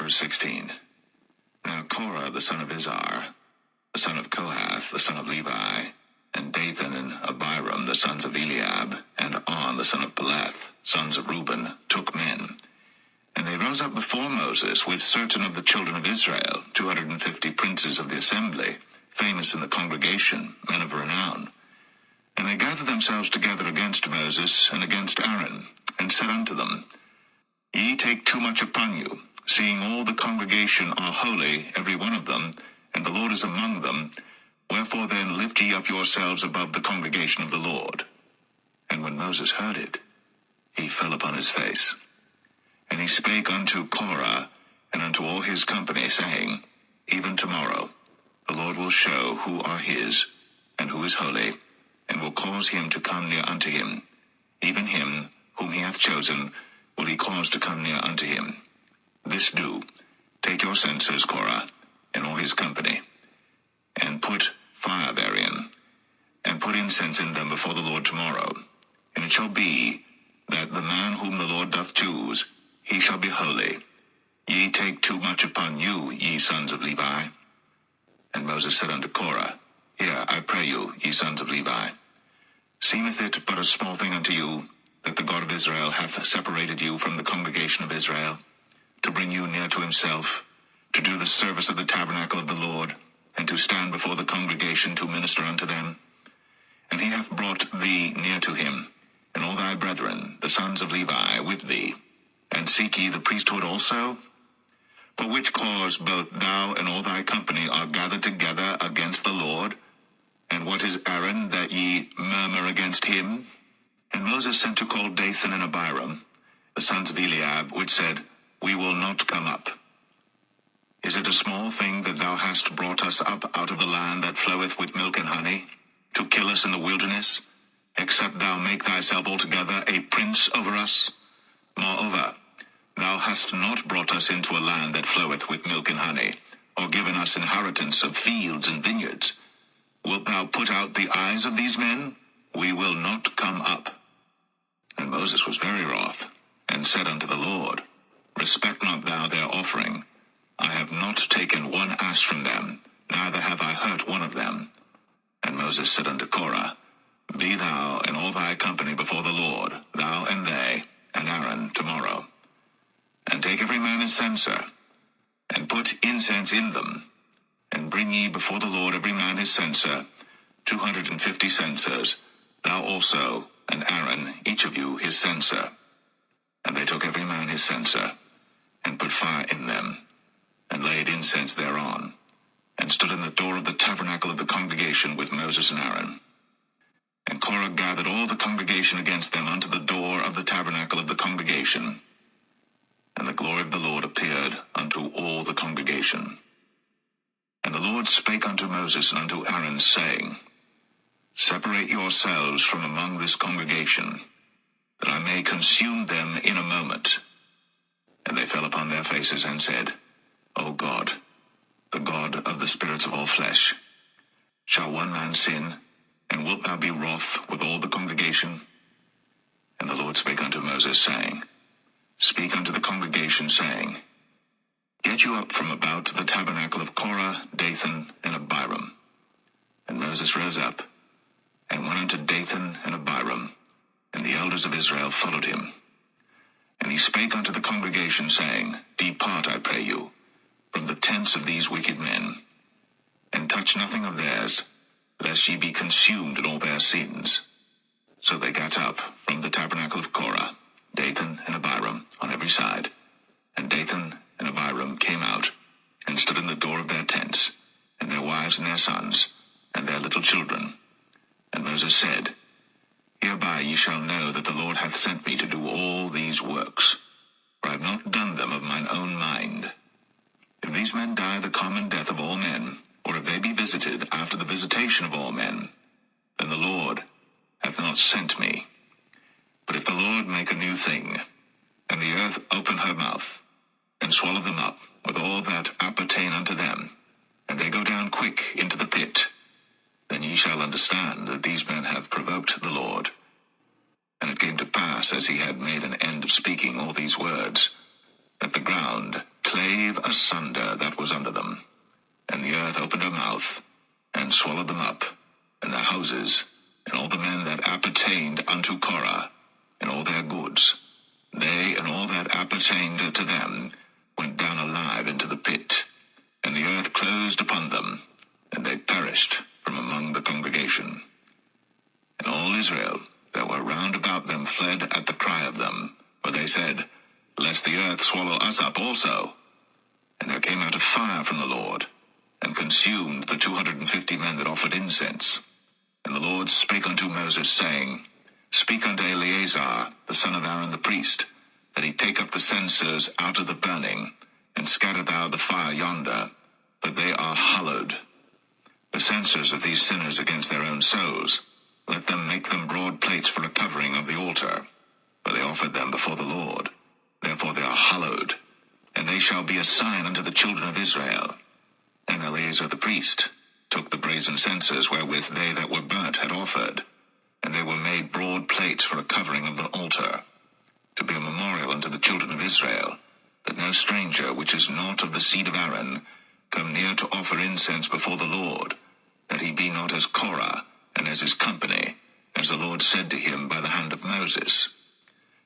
Verse 16. Now Korah the son of Izhar, the son of Kohath, the son of Levi, and Dathan and Abiram, the sons of Eliab, and On, the son of Peleth, sons of Reuben, took men. And they rose up before Moses with certain of the children of Israel, 250 princes of the assembly, famous in the congregation, men of renown. And they gathered themselves together against Moses and against Aaron, and said unto them, Ye take too much upon you, seeing all the congregation are holy, every one of them, and the Lord is among them. Wherefore then lift ye up yourselves above the congregation of the Lord. And when Moses heard it, he fell upon his face. And he spake unto Korah and unto all his company, saying, Even tomorrow the Lord will show who are his, and who is holy, and will cause him to come near unto him. Even him whom he hath chosen will he cause to come near unto him. This do, take your censers, Korah, and all his company, and put fire therein, and put incense in them before the Lord tomorrow. And it shall be, that the man whom the Lord doth choose, he shall be holy. Ye take too much upon you, ye sons of Levi. And Moses said unto Korah, Hear, I pray you, ye sons of Levi. Seemeth it but a small thing unto you, that the God of Israel hath separated you from the congregation of Israel, to bring you near to himself, to do the service of the tabernacle of the Lord, and to stand before the congregation to minister unto them? And he hath brought thee near to him, and all thy brethren, the sons of Levi, with thee. And seek ye the priesthood also? For which cause both thou and all thy company are gathered together against the Lord? And what is Aaron, that ye murmur against him? And Moses sent to call Dathan and Abiram, the sons of Eliab, which said, We will not come up. Is it a small thing that thou hast brought us up out of the land that floweth with milk and honey, to kill us in the wilderness, except thou make thyself altogether a prince over us? Moreover, thou hast not brought us into a land that floweth with milk and honey, or given us inheritance of fields and vineyards. Wilt thou put out the eyes of these men? We will not come up. And Moses was very wroth, and said unto the Lord, Respect not thou their offering. I have not taken one ass from them, neither have I hurt one of them. And Moses said unto Korah, Be thou and all thy company before the Lord, thou and they, and Aaron tomorrow. And take every man his censer, and put incense in them, and bring ye before the Lord every man his censer, 250 censers, thou also, and Aaron, each of you his censer. And they took every man his censer, and put fire in them, and laid incense thereon, and stood in the door of the tabernacle of the congregation with Moses and Aaron. And Korah gathered all the congregation against them unto the door of the tabernacle of the congregation. And the glory of the Lord appeared unto all the congregation. And the Lord spake unto Moses and unto Aaron, saying, Separate yourselves from among this congregation, that I may consume them in a moment. And they fell upon their faces and said, O God, the God of the spirits of all flesh, shall one man sin, and wilt thou be wroth with all the congregation? And the Lord spake unto Moses, saying, Speak unto the congregation, saying, Get you up from about the tabernacle of Korah, Dathan, and Abiram. And Moses rose up, and went unto Dathan and Abiram, and the elders of Israel followed him. And he spake unto the congregation, saying, Depart, I pray you, from the tents of these wicked men, and touch nothing of theirs, lest ye be consumed in all their sins. So they got up from the tabernacle of Korah, Dathan and Abiram, on every side. And Dathan and Abiram came out, and stood in the door of their tents, and their wives and their sons, and their little children. And Moses said, Hereby ye shall know that the Lord hath sent me to do all these works, for I have not done them of mine own mind. If these men die the common death of all men, or if they be visited after the visitation of all men, then the Lord hath not sent me. But if the Lord make a new thing, and the earth open her mouth, and swallow them up with all that appertain unto them, and they go down quick into the pit, then ye shall understand that these men hath provoked the Lord. And it came to pass, as he had made an end of speaking all these words, that the ground clave asunder that was under them. And the earth opened her mouth, and swallowed them up, and their houses, and all the men that appertained unto Korah, and all their goods. They and all that appertained to them went down alive into the pit, and the earth closed upon them, and they perished from among the congregation. And all Israel that were round about them fled at the cry of them, for they said, Lest the earth swallow us up also. And there came out a fire from the Lord, and consumed the 250 men that offered incense. And the Lord spake unto Moses, saying, Speak unto Eleazar, the son of Aaron the priest, that he take up the censers out of the burning, and scatter thou the fire yonder, for they are hallowed. The censers of these sinners against their own souls, let them make them broad plates for a covering of the altar, for they offered them before the Lord. Therefore they are hallowed, and they shall be a sign unto the children of Israel. And Eleazar the priest took the brazen censers wherewith they that were burnt had offered, and they were made broad plates for a covering of the altar, to be a memorial unto the children of Israel, that no stranger which is not of the seed of Aaron come near to offer incense before the Lord, that he be not as Korah and as his company, as the Lord said to him by the hand of Moses.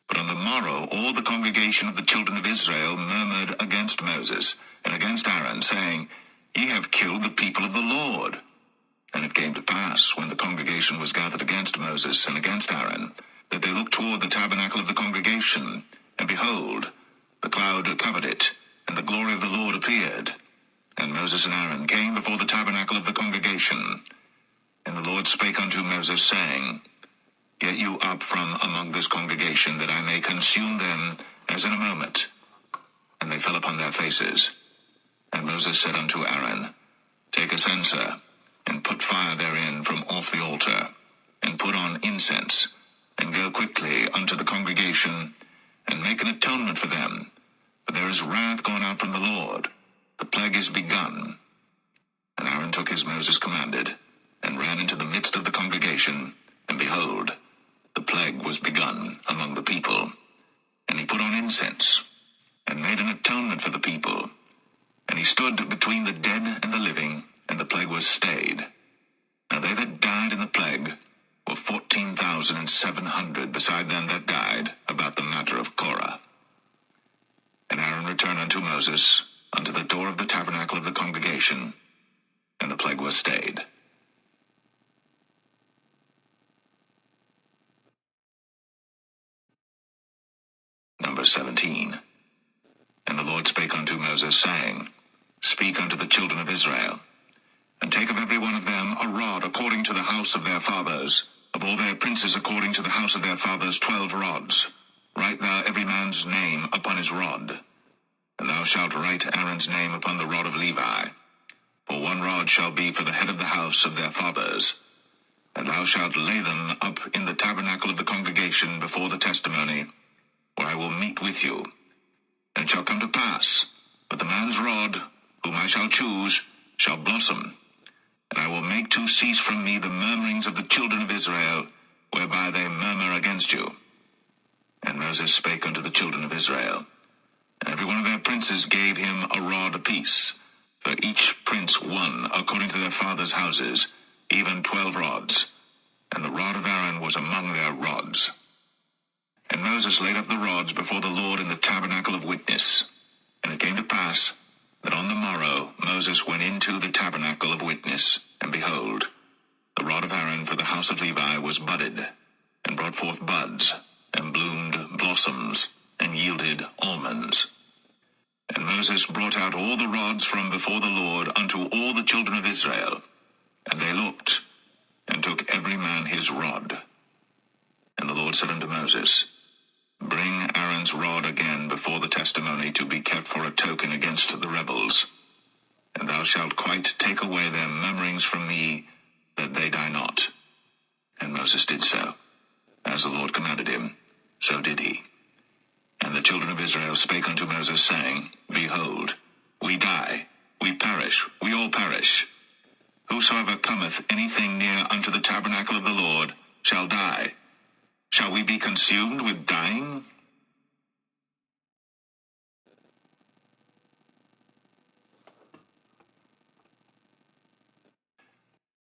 But on the morrow all the congregation of the children of Israel murmured against Moses and against Aaron, saying, Ye have killed the people of the Lord. And it came to pass, when the congregation was gathered against Moses and against Aaron, that they looked toward the tabernacle of the congregation, and behold, the cloud covered it, and the glory of the Lord appeared. And Moses and Aaron came before the tabernacle of the congregation. And the Lord spake unto Moses, saying, Get you up from among this congregation, that I may consume them as in a moment. And they fell upon their faces. And Moses said unto Aaron, Take a censer, and put fire therein from off the altar, and put on incense, and go quickly unto the congregation, and make an atonement for them. For there is wrath gone out from the Lord, the plague is begun. And Aaron took as Moses commanded, and ran into the midst of the congregation, and behold, the plague was begun among the people. And he put on incense, and made an atonement for the people. And he stood between the dead and the living, and the plague was stayed. Now they that died in the plague were 14,700, beside them that died about the matter of Korah. And Aaron returned unto Moses, unto the door of the tabernacle of the congregation, and the plague was stayed. Number 17. And the Lord spake unto Moses, saying, Speak unto the children of Israel, and take of every one of them a rod according to the house of their fathers, of all their princes according to the house of their fathers 12 rods. Write thou every man's name upon his rod. And thou shalt write Aaron's name upon the rod of Levi. For one rod shall be for the head of the house of their fathers. And thou shalt lay them up in the tabernacle of the congregation before the testimony, where I will meet with you. And it shall come to pass, that the man's rod, whom I shall choose, shall blossom. And I will make to cease from me the murmurings of the children of Israel, whereby they murmur against you. And Moses spake unto the children of Israel. And every one of their princes gave him a rod apiece, for each prince one according to their fathers' houses, even 12 rods. And the rod of Aaron was among their rods. And Moses laid up the rods before the Lord in the tabernacle of witness. And it came to pass, that on the morrow Moses went into the tabernacle of witness, and behold, the rod of Aaron for the house of Levi was budded, and brought forth buds, and bloomed blossoms, and yielded almonds. And Moses brought out all the rods from before the Lord unto all the children of Israel. And they looked, and took every man his rod. And the Lord said unto Moses, Bring Aaron's rod again before the testimony, to be kept for a token against the rebels. And thou shalt quite take away their murmurings from me, that they die not. And Moses did so. As the Lord commanded him, so did he. And the children of Israel spake unto Moses, saying, Behold, we die, we perish, we all perish. Whosoever cometh anything near unto the tabernacle of the Lord shall die. Shall we be consumed with dying?